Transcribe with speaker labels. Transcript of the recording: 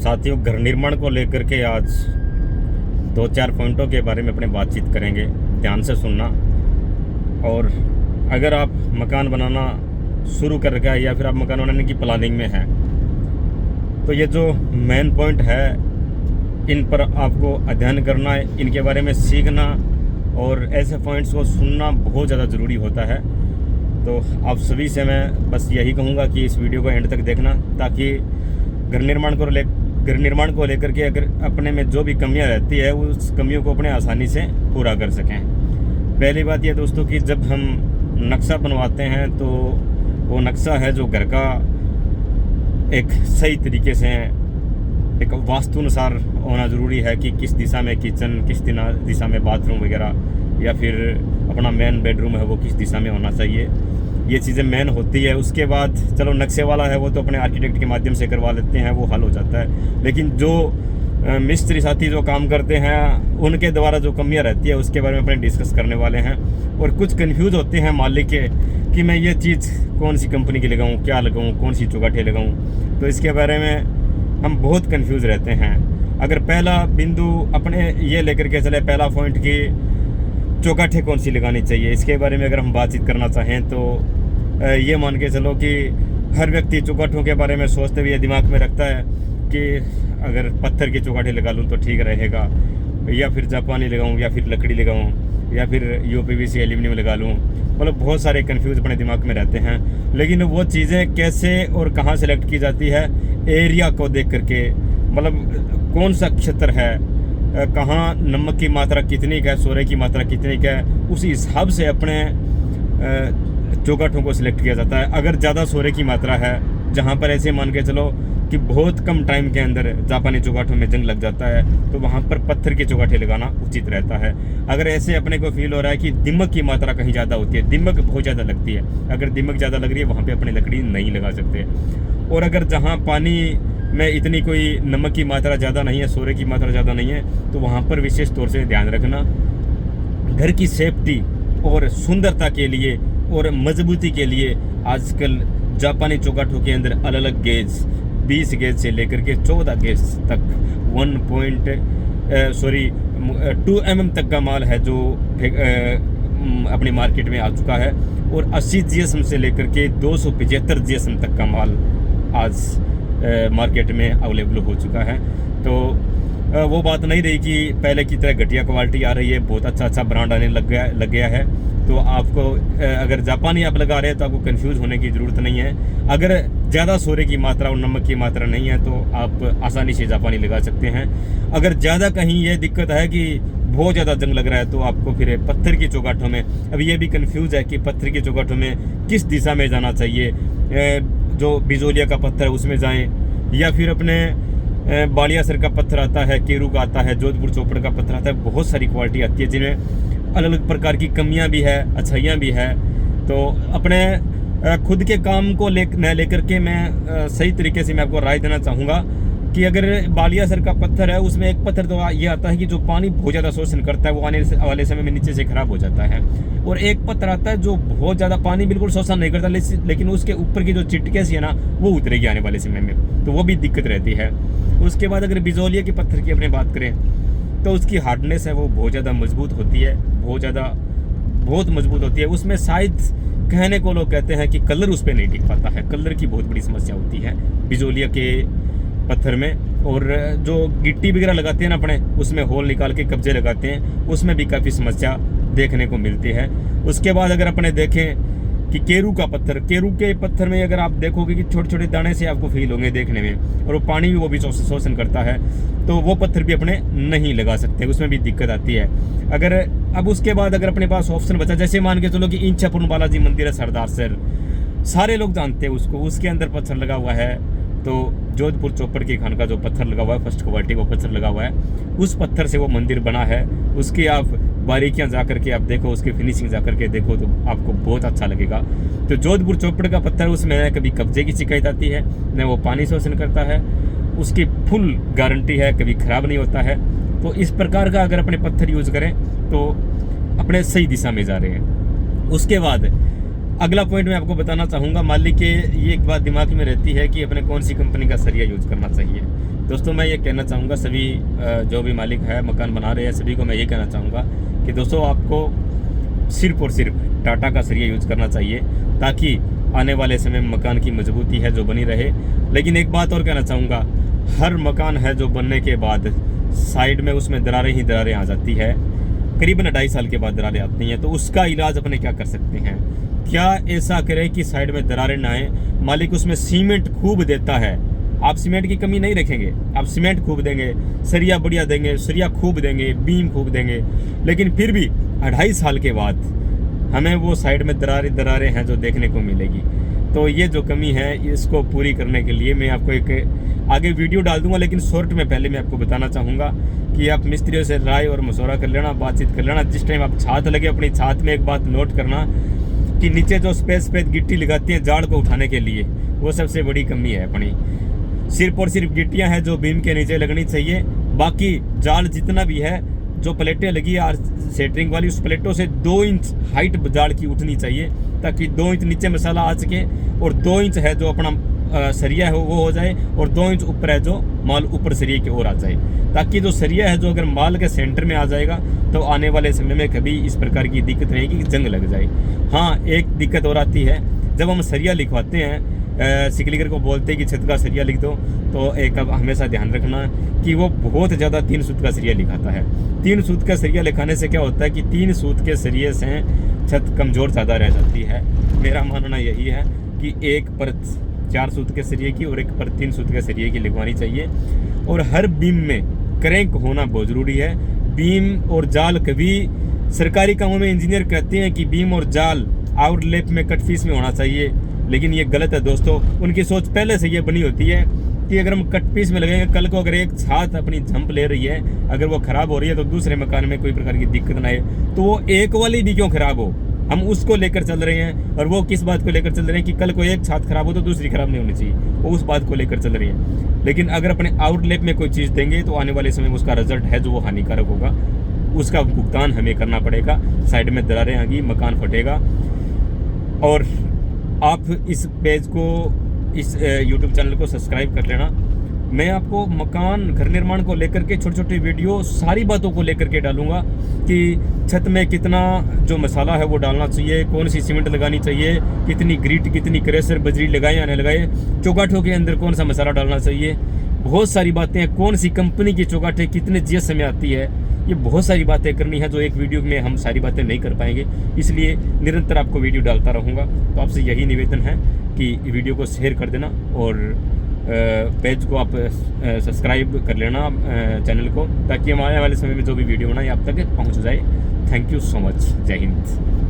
Speaker 1: साथियों, घर निर्माण को लेकर के आज 2-4 पॉइंटों के बारे में अपने बातचीत करेंगे। ध्यान से सुनना। और अगर आप मकान बनाना शुरू कर रखा है या फिर आप मकान बनाने की प्लानिंग में हैं, तो ये जो मेन पॉइंट है, इन पर आपको अध्ययन करना है, इनके बारे में सीखना और ऐसे पॉइंट्स को सुनना बहुत ज़्यादा ज़रूरी होता है। तो आप सभी से मैं बस यही कहूँगा कि इस वीडियो को एंड तक देखना, ताकि घर निर्माण को लेकर के अगर अपने में जो भी कमियां रहती है, उस कमियों को अपने आसानी से पूरा कर सकें। पहली बात यह दोस्तों कि जब हम नक्शा बनवाते हैं तो वो नक्शा है जो घर का एक सही तरीके से एक वास्तुनुसार होना ज़रूरी है कि किस दिशा में किचन, किस दिशा में बाथरूम वगैरह, या फिर अपना मेन बेडरूम है वो किस दिशा में होना चाहिए। ये चीज़ें मेन होती है। उसके बाद चलो नक्शे वाला है वो तो अपने आर्किटेक्ट के माध्यम से करवा लेते हैं, वो हल हो जाता है। लेकिन जो मिस्त्री साथी जो काम करते हैं, उनके द्वारा जो कमियां रहती है उसके बारे में अपने डिस्कस करने वाले हैं। और कुछ कंफ्यूज होते हैं मालिक के कि मैं ये चीज़ कौन सी कंपनी की लगाऊं, क्या लगाऊं, कौन सी चौगाठे लगाऊं। तो इसके बारे में हम बहुत कंफ्यूज रहते हैं। अगर पहला बिंदु अपने ये लेकर के चले, पहला पॉइंट कि चौगाठे कौन सी लगानी चाहिए, इसके बारे में अगर हम बातचीत करना चाहें तो ये मान के चलो कि हर व्यक्ति चौगाठों के बारे में सोचते हुए दिमाग में रखता है कि अगर पत्थर के चौगाठे लगा लूँ तो ठीक रहेगा, या फिर जापानी लगाऊँ, या फिर लकड़ी लगाऊँ, या फिर यूपीवीसी एल्यूमिनियम लगा लूँ। मतलब बहुत सारे कंफ्यूज अपने दिमाग में रहते हैं। लेकिन वो चीज़ें कैसे और कहाँ सेलेक्ट की जाती है, एरिया को देख करके, मतलब कौन सा क्षेत्र है, कहाँ नमक की मात्रा कितनी का है, सोरे की मात्रा कितनी का है, उसी हिसाब से अपने चौगाठों को सिलेक्ट किया जाता है। अगर ज़्यादा सोरे की मात्रा है, जहाँ पर ऐसे मान के चलो कि बहुत कम टाइम के अंदर जापानी चौगाठों में जंग लग जाता है, तो वहाँ पर पत्थर के चौगाठे लगाना उचित रहता है। अगर ऐसे अपने को फील हो रहा है कि दिमक की मात्रा कहीं ज़्यादा होती है, दिमक बहुत ज़्यादा लगती है, अगर दिमक ज़्यादा लग रही है वहाँ पे अपने लकड़ी नहीं लगा सकते। और अगर जहाँ पानी में इतनी कोई नमक की मात्रा ज़्यादा नहीं है, सोरे की मात्रा ज़्यादा नहीं है, तो वहाँ पर विशेष तौर से ध्यान रखना। घर की सेफ्टी और सुंदरता के लिए और मजबूती के लिए आजकल जापानी चौगाठों के अंदर अलग अलग गेज, 20 गेज से लेकर के 14 गेज तक 2 mm तक का माल है जो अपनी मार्केट में आ चुका है। और 80 GSM से लेकर के 275 GSM तक का माल आज मार्केट में अवेलेबल हो चुका है। तो वो बात नहीं रही कि पहले की तरह घटिया क्वालिटी आ रही है, बहुत अच्छा ब्रांड आने लग गया है। तो आपको अगर जापानी आप लगा रहे हैं तो आपको कंफ्यूज होने की ज़रूरत नहीं है। अगर ज़्यादा सोरे की मात्रा और नमक की मात्रा नहीं है तो आप आसानी से जापानी लगा सकते हैं। अगर ज़्यादा कहीं ये दिक्कत है कि बहुत ज़्यादा जंग लग रहा है तो आपको फिर पत्थर की चौगाठों में, अब ये भी कंफ्यूज है कि पत्थर की चौगाठों में किस दिशा में जाना चाहिए। जो बिजोलिया का पत्थर है उसमें जाएँ, या फिर अपने बालियासर का पत्थर आता है, केरू का आता है, जोधपुर चौपड़ का पत्थर आता है। बहुत सारी क्वालिटी आती है जिनमें अलग अलग प्रकार की कमियां भी है, अच्छाइयां भी है। तो अपने खुद के काम को लेकर के मैं सही तरीके से मैं आपको राय देना चाहूँगा कि अगर बालियासर का पत्थर है, उसमें एक पत्थर तो ये आता है कि जो पानी बहुत ज़्यादा शोषण करता है, वो आने वाले समय में नीचे से खराब हो जाता है। और एक पत्थर आता है जो बहुत ज़्यादा पानी बिल्कुल शोषण नहीं करता, लेकिन उसके ऊपर की जो चिटके सी है ना, वो उतरेगी आने वाले समय में, तो वो भी दिक्कत रहती है। उसके बाद अगर बिजोलिया के पत्थर की अपनी बात करें तो उसकी हार्डनेस है वो बहुत ज़्यादा मजबूत होती है, बहुत मजबूत होती है। उसमें शायद कहने को लोग कहते हैं कि कलर उस पर नहीं टिक पाता है, कलर की बहुत बड़ी समस्या होती है बिजोलिया के पत्थर में। और जो गिट्टी वगैरह लगाते हैं ना अपने, उसमें होल निकाल के कब्जे लगाते हैं, उसमें भी काफ़ी समस्या देखने को मिलती है। उसके बाद अगर अपने देखें कि केरू के पत्थर में अगर आप देखोगे कि छोटे छोटे दाने से आपको फील होंगे देखने में, और वो पानी भी वो भी शोषण करता है, तो वो पत्थर भी अपने नहीं लगा सकते, उसमें भी दिक्कत आती है। अगर अब उसके बाद अगर अपने पास ऑप्शन बचा, जैसे मान के चलो कि इंचापुर बालाजी मंदिर है, सरदार सर, सारे लोग जानते हैं उसको, उसके अंदर पत्थर लगा हुआ है। तो जोधपुर चौपड़ की खान का जो पत्थर लगा हुआ है, फर्स्ट क्वालिटी वो पत्थर लगा हुआ है, उस पत्थर से वो मंदिर बना है। उसकी आप बारीकियां जा करके आप देखो, उसकी फिनिशिंग जा करके देखो तो आपको बहुत अच्छा लगेगा। तो जोधपुर चौपड़ का पत्थर, उसमें न कभी कब्जे की शिकायत आती है, न वो पानी शोषण करता है, उसकी फुल गारंटी है, कभी ख़राब नहीं होता है। तो इस प्रकार का अगर अपने पत्थर यूज़ करें तो अपने सही दिशा में जा रहे हैं। उसके बाद अगला पॉइंट मैं आपको बताना चाहूँगा, मालिक के ये एक बात दिमाग में रहती है कि अपने कौन सी कंपनी का सरिया यूज़ करना चाहिए। दोस्तों मैं ये कहना चाहूँगा सभी जो भी मालिक है मकान बना रहे हैं सभी को मैं ये कहना चाहूँगा कि दोस्तों आपको सिर्फ और सिर्फ टाटा का सरिया यूज़ करना चाहिए, ताकि आने वाले समय में मकान की मजबूती है जो बनी रहे। लेकिन एक बात और कहना चाहूँगा, हर मकान है जो बनने के बाद साइड में उसमें दरारें ही दरारें आ जाती है, करीबन 2.5 साल के बाद दरारें आती हैं। तो उसका इलाज अपने क्या कर सकते हैं, क्या ऐसा करें कि साइड में दरारें ना आए। मालिक उसमें सीमेंट खूब देता है, आप सीमेंट की कमी नहीं रखेंगे, आप सीमेंट खूब देंगे, सरिया बढ़िया देंगे, सरिया खूब देंगे, बीम खूब देंगे, लेकिन फिर भी 2.5 साल के बाद हमें वो साइड में दरारें हैं जो देखने को मिलेगी। तो ये जो कमी है इसको पूरी करने के लिए मैं आपको एक आगे वीडियो डाल दूंगा, लेकिन शॉर्ट में पहले मैं आपको बताना चाहूँगा कि आप मिस्त्रियों से राय और मशवरा कर लेना, बातचीत कर लेना। जिस टाइम आप छात लगे अपनी छात में एक बात नोट करना कि नीचे जो स्पेस पे गिट्टी लगाती हैं जाड़ को उठाने के लिए, वो सबसे बड़ी कमी है अपनी। सिर्फ और सिर्फ गिट्टियाँ हैं जो बीम के नीचे लगनी चाहिए, बाकी जाल जितना भी है जो प्लेटें लगी है सेटरिंग वाली, उस प्लेटों से 2 इंच हाइट जाल की उठनी चाहिए, ताकि 2 इंच नीचे मसाला आ सके और 2 इंच है जो अपना सरिया है वो हो जाए, और 2 इंच ऊपर है जो माल ऊपर सरिया की ओर आ जाए, ताकि जो सरिया है जो अगर माल के सेंटर में आ जाएगा तो आने वाले समय में कभी इस प्रकार की दिक्कत नहीं कि जंग लग जाए। हाँ, एक दिक्कत और आती है, जब हम सरिया लिखवाते हैं सिकलीगर को बोलते हैं कि छत का सरिया लिख दो, तो एक अब हमेशा ध्यान रखना कि वो बहुत ज़्यादा 3 सूत का सरिया लिखाता है। 3 सूत का सरिया लिखाने से क्या होता है कि 3 सूत के सरिये से छत कमज़ोर ज़्यादा रह जाती है। मेरा मानना यही है कि एक परत 4 सूत के सरिये की और एक परत 3 सूत के सरिये की लिखवानी चाहिए। और हर बीम में क्रैंक होना बहुत ज़रूरी है। बीम और जाल, कभी सरकारी कामों में इंजीनियर कहते हैं कि बीम और जाल आउटलेप में कट पीस में होना चाहिए, लेकिन ये गलत है दोस्तों। उनकी सोच पहले से ये बनी होती है कि अगर हम कट पीस में लगेंगे, कल को अगर एक छात अपनी झंप ले रही है, अगर वो ख़राब हो रही है तो दूसरे मकान में कोई प्रकार की दिक्कत ना आए, तो वो एक वाली भी क्यों ख़राब हो, हम उसको लेकर चल रहे हैं। और वो किस बात को लेकर चल रहे हैं कि कल को एक छात खराब हो तो दूसरी खराब नहीं होनी चाहिए, वो उस बात को लेकर चल रही है। लेकिन अगर अपने आउटलेट में कोई चीज़ देंगे तो आने वाले समय में उसका रिजल्ट है जो वो हानिकारक होगा, उसका भुगतान हमें करना पड़ेगा। साइड में दरारें आएंगी, मकान फटेगा। और आप इस पेज को, इस YouTube चैनल को सब्सक्राइब कर लेना। मैं आपको मकान घर निर्माण को लेकर के छोटे छोटे वीडियो सारी बातों को लेकर के डालूंगा कि छत में कितना जो मसाला है वो डालना चाहिए, कौन सी सीमेंट लगानी चाहिए, कितनी ग्रीट, कितनी क्रेशर बजरी लगाए या नहीं लगाए, चौगाठों के अंदर कौन सा मसाला डालना चाहिए, बहुत सारी बातें हैं। कौन सी कंपनी की चौगाठे कितने जीएस में आती है, ये बहुत सारी बातें करनी है जो एक वीडियो में हम सारी बातें नहीं कर पाएंगे। इसलिए निरंतर आपको वीडियो डालता रहूँगा। तो आपसे यही निवेदन है कि वीडियो को शेयर कर देना और पेज को आप सब्सक्राइब कर लेना चैनल को, ताकि हम आने वाले समय में जो भी वीडियो बनाए आप तक पहुँच जाए। Thank you so much. जय हिंद।